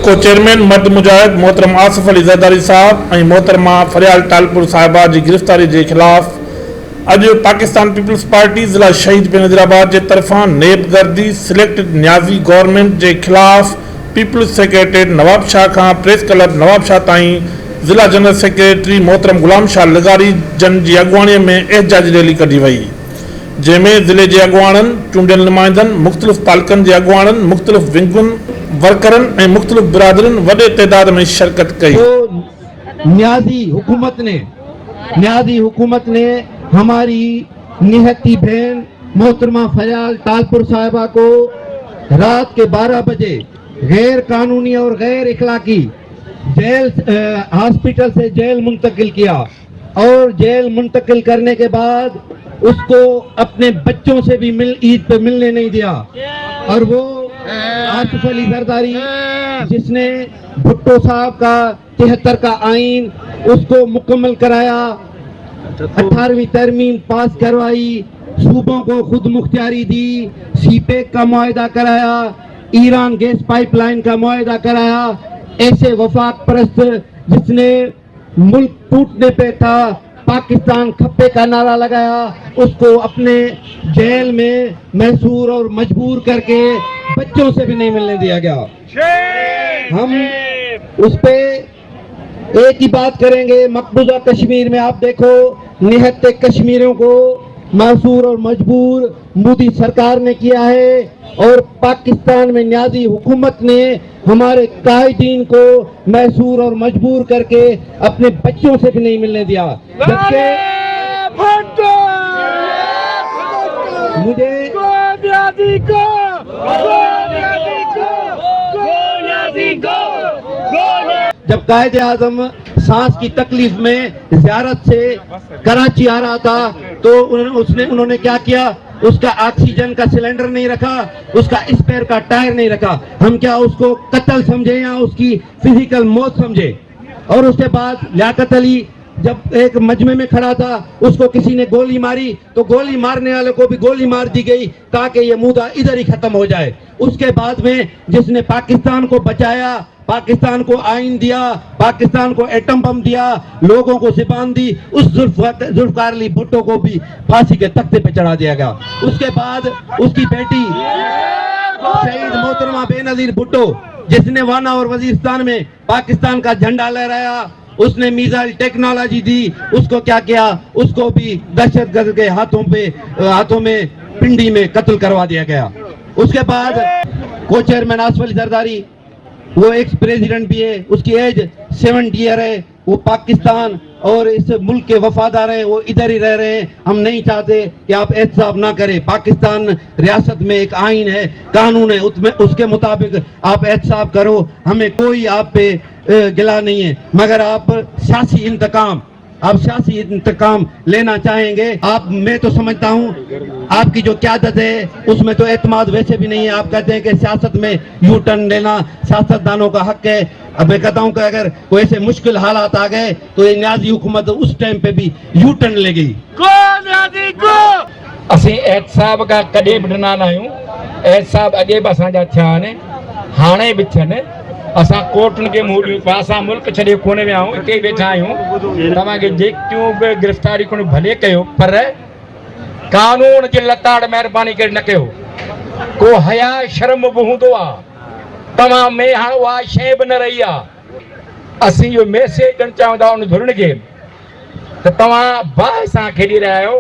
को चेयरमैन मर्द मुजाहिद मोहतरम आसिफ अली ज़रदारी साहब और मोहतरमा फरियाल टालपुर साहिबा की गिरफ्तारी के खिलाफ अज पाकिस्तान पीपल्स पार्टी ज़िला शहीद बेनज़ीराबाद के तरफा नेब गर्दी सिलेक्टेड न्याज़ी गवर्नमेंट के खिलाफ पीपल्स सेक्रेटरीट नवाब शाह का प्रेस क्लब नवाब शाह ताईं ज़िला जनरल सेक्रेटरी मोहतरम गुलाम शाह लगारी जन की अगवाणी में एहतजाजी रैली कढी वई, जैमें ज़िले के अगवाणन चूंडियल नुमाइंदन मुख्तलिफ़ तालकन के अगवाणन मुख्तलिफ़ विंगुन वर्करन और मुख्तलिफ़ बिरादरन वडे तदाद में शिरकत कई। तो न्याज़ी हुकूमत ने हमारी निहत्ती बहन मोहतरमा फरियाल टालपुर साहिबा को रात के 12 बजे गैर कानूनी और गैर इखलाकी जेल हॉस्पिटल से जेल मुंतकिल किया और जेल मुंतकिल करने के बाद उसको अपने बच्चों से भी ईद पे मिलने नहीं दिया। और वो आसिफ अली ज़रदारी जिसने भुट्टो साहब का 73 का आइन उसको मुकम्मल कराया, 18वीं तरमीम पास करवाई, सूबों को खुद मुख्तियारी दी, सीपेक का मुआहदा कराया, ईरान गैस पाइपलाइन का मुआहदा कराया। ऐसे वफाक परस्त जिसने मुल्क टूटने पे था पाकिस्तान खप्पे का नारा लगाया, उसको अपने जेल में मैसूर और मजबूर करके बच्चों से भी नहीं मिलने दिया गया। हम उस पे एक ही बात करेंगे। मकबूजा कश्मीर में आप देखो निहत्ते कश्मीरियों को मैसूर और मजबूर मोदी सरकार ने किया है और पाकिस्तान में न्याज़ी हुकूमत ने हमारे कायदीन को मैसूर और मजबूर करके अपने बच्चों से भी नहीं मिलने दिया। जबकि मुझे जब कायदे आज़म सांस की तकलीफ में ज़ियारत से कराची आ रहा था तो उन्होंने क्या किया, उसका ऑक्सीजन का सिलेंडर नहीं रखा, उसका स्पेयर का टायर नहीं रखा। हम क्या उसको कत्ल समझे या उसकी फिजिकल मौत समझे? और उसके बाद लियाकत अली जब एक मजमे में खड़ा था उसको किसी ने गोली मारी तो गोली मारने वाले को भी गोली मार दी गई ताकि ये मुद्दा इधर ही खत्म हो जाए। उसके बाद में जिसने पाकिस्तान को बचाया, पाकिस्तान को आइन दिया, पाकिस्तान को एटम बम दिया, लोगों को ज़ुबान दी, उस जुल्फ़िकार अली भुट्टो को भी फांसी के तख्ते पे चढ़ा दिया गया। उसके बाद उसकी बेटी शहीद मोहतरमा बेनज़ीर भुट्टो जिसने वाना और वजीरिस्तान में पाकिस्तान का झंडा लहराया, उसने मिसाइल टेक्नोलॉजी दी, उसको क्या किया, उसको भी दहशतगर्द के हाथों में पिंडी में कत्ल करवा दिया गया। उसके बाद को चेयरमैन आसिफ अली ज़रदारी वो एक्स प्रेसिडेंट भी है, उसकी एज 70 ईयर है, वो पाकिस्तान और इस मुल्क के वफादार हैं, वो इधर ही रह रहे हैं। हम नहीं चाहते कि आप एहतसाब ना करें। पाकिस्तान रियासत में एक आइन है, कानून है, उसके मुताबिक आप एहतसाब करो, हमें कोई आप पे गिला नहीं है। मगर आप सियासी इंतकाम लेना चाहेंगे। मैं तो समझता हूँ आपकी जो क़यादत है उसमें तो एतमाद वैसे भी नहीं है। आप कहते हैं कि सियासत में यू टर्न लेना सियासतदानों का हक है। अब मैं कहता हूँ कि अगर कोई ऐसे मुश्किल हालात आ गए तो ये न्याज़ी हुकूमत उस टाइम पे भी यू टर्न ले गई। असीं एहतसाब का कॾहिं बि ॾिना न आहियूं। एहतसाब अॻे बि असांजा थिया आहिनि, हाणे बि थियनि। असां कोर्टुनि खे मुंहुं ॾियूं, असां मुल्क छॾे कोन विया आहियूं, हिते ई वेठा आहियूं। तव्हांखे जेकियूं बि गिरफ़्तारी कोन भले कयो पर कानून जे लताड़ महिरबानी करे न कयो। को हया शर्म बि हूंदो आहे, तव्हां में हाणे उहा शइ बि न रही आहे। असीं इहो मैसेज ॾियणु चाहियूं था उन धुरण खे त तव्हां बाहि सां खेॾी रहिया आहियो।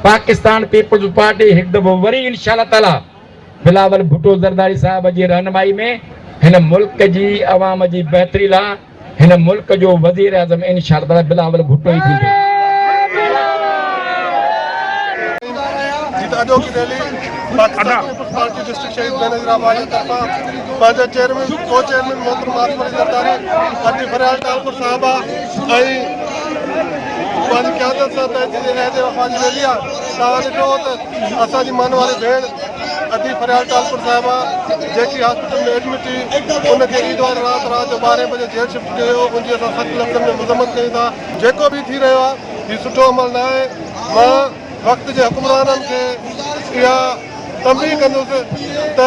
पाकिस्तान पीपल्स पार्टी हिकु दफ़ो वरी इंशाअल्लाह ताला बिलावल भुट्टो ज़रदारी साहब जी रहनुमाई में हिन मुल्क जी अवाम जी बहितरी लाइ हिन मुल्क जो वज़ीर आज़म इंशाअल्लाह ताला बिलावल भुट्टो ई थींदो। पार्टी डिस्ट्रिक्ट शहीद बेनज़ीराबाद की तरफा पंहिंजा चेयरमैन को चेयरमैन मोहतरमा आसिफ अली ज़रदारी अॼु फरियाल टालपुर साहिबा ऐं पंहिंजी क़यादत सां तहत वफ़ा जी रैली आहे। तव्हां ॾिठो त असांजी मान वारी भेण अदी फरियाल टालपुर साहिबा जेकी हॉस्पिटल में एडमिट हुई उनखे ईदवार रात जो 12 बजे जेल शिफ्ट कयो वियो। उनजी असां सख़्त लफ़्ज़नि में मज़म्मत कयूं था। जेको बि थी रहियो आहे हीउ सुठो अमल न आहे। मां वक़्त जे हुक्मराननि खे इहा तंबीह कंदुसि त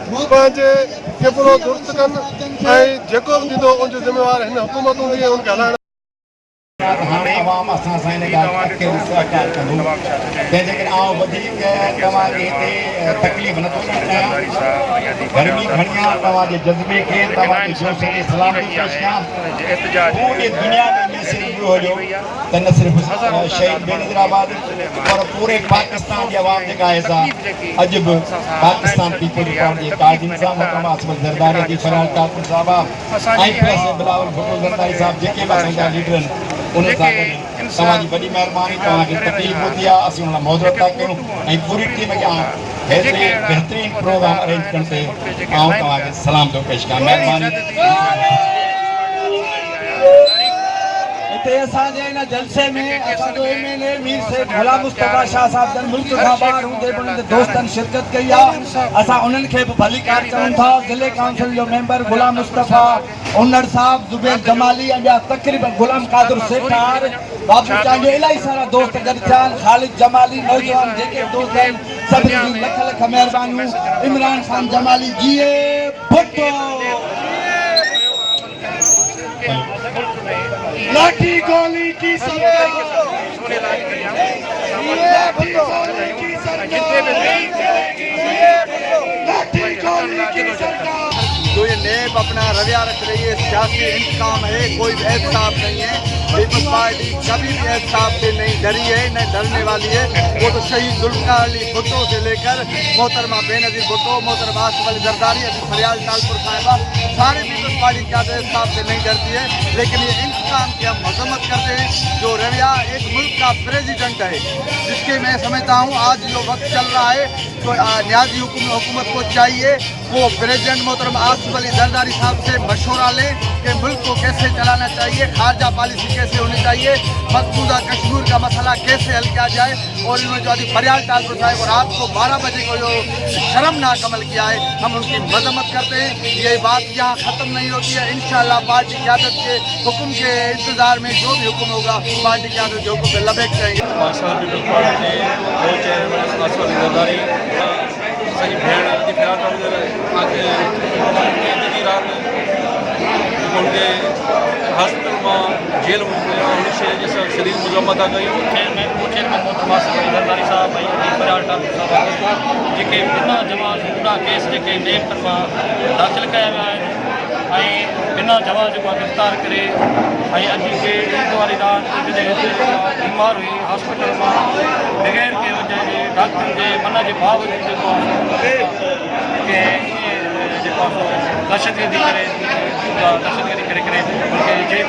पंहिंजे खे पूरो दुरुस्त कनि ऐं जेको बि थींदो उनजो ज़िम्मेवार हिन हुकूमत हूंदी है उनखे हलाइण हाणे आवाम असां सां हिन ॻाल्हि खे सहकार कंदो तंहिंजे करे आउं वधीक तव्हांखे हिते तकलीफ़ नथो कयां गर्मी घणी आहे तव्हांजे जज़्बे खे तव्हांजे जोश खे सलामती पेश कयां पूरी दुनिया में मैसेज इहो हुयो त न सिर्फ़ु शहीद बेनज़ीराबाद पर पूरे पाकिस्तान जी आवाम जेका आहे सा अॼु बि पाकिस्तान पीपल्स पार्टी जे कायदीन सां मोहतरमा असफ़ ज़रदारी जी फरार ठाकुर साहब ऐं प्लस बिलावल भुट्टो ज़रदारी साहब जेके बि असांजा लीडर आहिनि उन सां गॾु तव्हांजी वॾी महिरबानी तव्हांखे तकलीफ़ हूंदी आहे असीं हुन मुहबत था कयूं ऐं पूरी टीम खे हेतिरी बहितरीनु प्रोग्राम अरेंज करण ते आउं तव्हांखे सलाम थो पेश कयां महिरबानी हिते असांजे हिन जलसे में असांजो MLA मीर सैयद गुलाम मुस्तफ़ा शाह साहब जन मुल्क खां ॿाहिरि हूंदे बि उन्हनि दोस्तनि शिरकत कई आहे असां उन्हनि खे बि भली कार चऊं था ज़िले काउंसिल जो मेंबर गुलाम मुस्तफ़ा उन्नड़ साहब ज़ुबैर जमाली ऐं ॿिया तक़रीबन गुलाम कादर सेठार बाबू चांगे इलाही सारा दोस्त गॾु थिया आहिनि ख़ालिद जमाली नौजवान जेके दोस्त आहिनि सभिनी जी लख लख महिरबानियूं इमरान खान जमाली जीए भुट्टो लाठी गोली की जो ये नेब अपना रवैया रख रही है सियासी इंतकाम है कोई भी एहसाब नहीं है पीपल्स पार्टी कभी भी एहसाब से नहीं डरी है न डरने वाली है वो तो शहीद जुल्फ़िकार अली भुट्टो से लेकर मोहतरमा बेनज़ीर भुट्टो मोहतरमा आसिफ अली ज़रदारी अभी फरियाल टालपुर साहिबा सारे पीपल्स पार्टी क्या एहसाब से नहीं डरती है लेकिन ये इंतकाम की हम मजम्मत करते हैं जो रवैया एक मुल्क का प्रेसिडेंट है जिसके मैं समझता हूँ आज जो वक्त चल रहा है तो न्याजी हुकूमत को चाहिए वो प्रेसिडेंट मोहतरमा आसिफ अली ज़रदारी साहब से मशवरा लें कि मुल्क को कैसे चलाना चाहिए खारजा पॉलिसी कैसे होनी चाहिए मकबूजा कश्मीर का मसला कैसे हल किया जाए और इन्होंने जो अभी फरियाल टालपुर साहब रात को 12 बजे को जो शर्मनाक अमल किया है हम उनकी मजम्मत करते हैं ये बात यहाँ ख़त्म नहीं होती है इंशाअल्लाह पार्टी क़यादत के हुक्म के इंतज़ार में जो भी हुक्म होगा पार्टी क़यादत के हुक्म पर लबैक उनके हॉस्पिटल में जेल में शरीर मुजम्मत कयूं चेयरमैन मोहतरमा ज़रदारी साहब फरियाल टालपुर साहब जेके बिना जवाब पूरा केस जेके नेब तरफ़ां दाख़िल कया विया आहिनि बिना जवाब जेको गिरफ़्तार करे अॼु के ईद वारी राति जॾहिं बीमार हुई हॉस्पिटल में बग़ैर के वजह जे डॉक्टरनि जे मन जे बावजूदि जेको जेको दहशतगर्दी करे उनखे जेल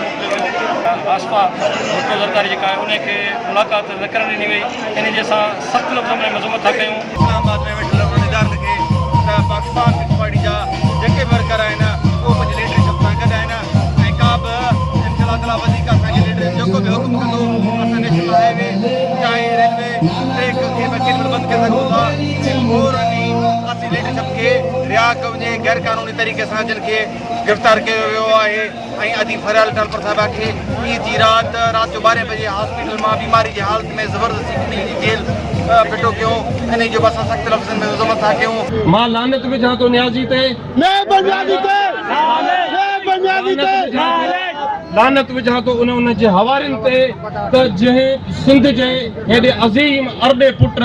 आसपा भुट्टो ज़रदारी जेका आहे उनखे मुलाक़ात न करण ॾिनी वई इन जे असां सख़्तु लफ़्ज़ में मज़म्मत था कयूं इस्लामाबाद में वेठल निदान खे त पाकिस्तान पीपल्स पार्टी जा जेके वर्कर आहिनि उहो पंहिंजी लीडरशिप सां गॾु आहिनि ऐं का बि इनशाह ताला वधीक असांजी लीडर जेको बि हुकुम कंदो असां नेशनल हाईवे चाहे रेलवे ट्रैक खे केॾीमहिल बंदि करे सघूं था असीं लीडरशिप खे रिहा कयो वञे गैर क़ानूनी तरीक़े सां जिन खे गिरफ़्तार कयो वियो आहे ऐं अदी फरियाल टालपुर साहिबा खे ईद जी राति जो 12 बजे हॉस्पिटल मां बीमारी जी हालत में ज़बरदस्ती खणी जेल फिटो कयो इन जो असां सख़्तु लफ़्ज़नि में मज़म्मत था कयूं मां लानत विझां थो न्याज़ी ते लानत विझां थो उन जे हवालनि ते त जंहिं सिंध जे हेॾे अज़ीम अरड़े पुट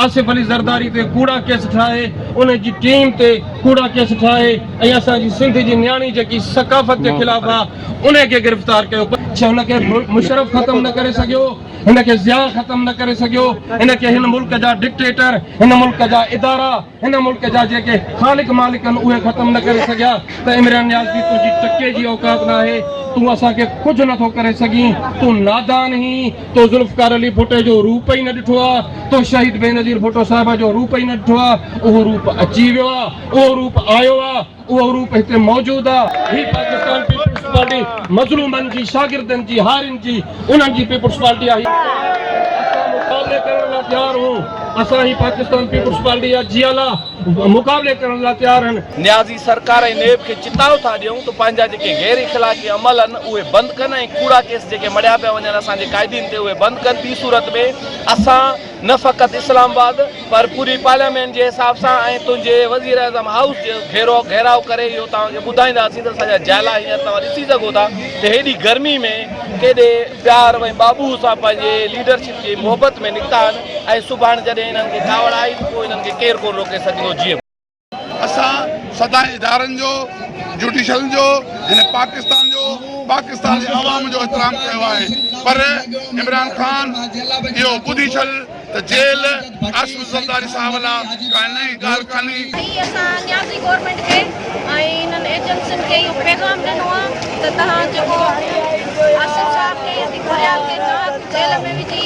आसिफ अली ज़रदारी ते कूड़ा केस ठाहे उन जी टीम ते कूड़ा केस ठाहे ऐं असांजी सिंध जी न्याणी जेकी सकाफ़त जे ख़िलाफ़ आहे उनखे गिरफ़्तार कयो छा हुनखे मुशरफ ख़तमु न करे सघियो हिनखे ज़िया ख़तमु न करे सघियो हिनखे हिन मुल्क जा डिक्टेटर हिन मुल्क जा इदारा हिन मुल्क जा जेके ख़ालिक मालिक आहिनि उहे ख़तमु न करे सघिया त इमरान नियाज़ी तुंहिंजी टके जी औकात न आहे तूं असांखे कुझु नथो करे सघीं तूं नादान ही तो ज़ुल्फ़िकार अली भुट्टो जो रूप ई न ॾिठो आहे तो शहीद बेनज़ीर भुट्टो साहिब जो रूप ई न ॾिठो आहे उहो रूप अची वियो आहे उहो रूप आयो आहे उहो रूप हिते मौजूदु आहे ही पाकिस्तान पीपल्स पार्टी मज़लूमनि जी शागिर्दनि जी हारियुनि जी उन्हनि जी पीपल्स पार्टी आहे असां मुक़ाबले करण लाइ तयारु हूं असां ही पाकिस्तान पीपल्स पार्टी जा जियाला मुक़ाबले करण लाइ तयारु आहिनि न्याज़ी सरकार ऐं नेब खे चिताव था ॾियूं त पंहिंजा जेके गैर इख़लाक़ी अमल आहिनि उहे बंदि कनि ऐं कूड़ा केस जेके मड़िया पिया वञनि असांजे क़ाइदीन ते उहे बंदि कनि ॿी सूरत में असां न फ़क़ति इस्लामाबाद पर पूरी पार्लियामेंट जे हिसाब सां ऐं तुंहिंजे वज़ीर आज़म हाउस जो घेराव करे इहो तव्हांखे ॿुधाईंदासीं त सॼा जाला हींअर तव्हां ॾिसी सघो था त हेॾी गर्मी में केॾे प्यार भई बाबू सां पंहिंजे लीडरशिप जी मोहबत में निकिता आहिनि ऐं सुभाणे जॾहिं हिननि खे कावड़ आई त पोइ हिननि खे केरु कोन रोके सघंदो जीअं असां सदा इदारनि जो जुडिशल जो हिन पाकिस्तान जे आवाम जो एतिराम कयो आहे पर इमरान ख़ान इहो ॿुधी छॾ त जेल आसिफ ज़रदारी साहब लाइ का नई ॻाल्हि कान्हे। असां न्याज़ी गवर्नमेंट खे ऐं हिननि एजेंसियुनि खे इहो पैगाम ॾिनो आहे त तव्हां जेको आसिफ साहब खे फरियाद खे तव्हां जेल में विझी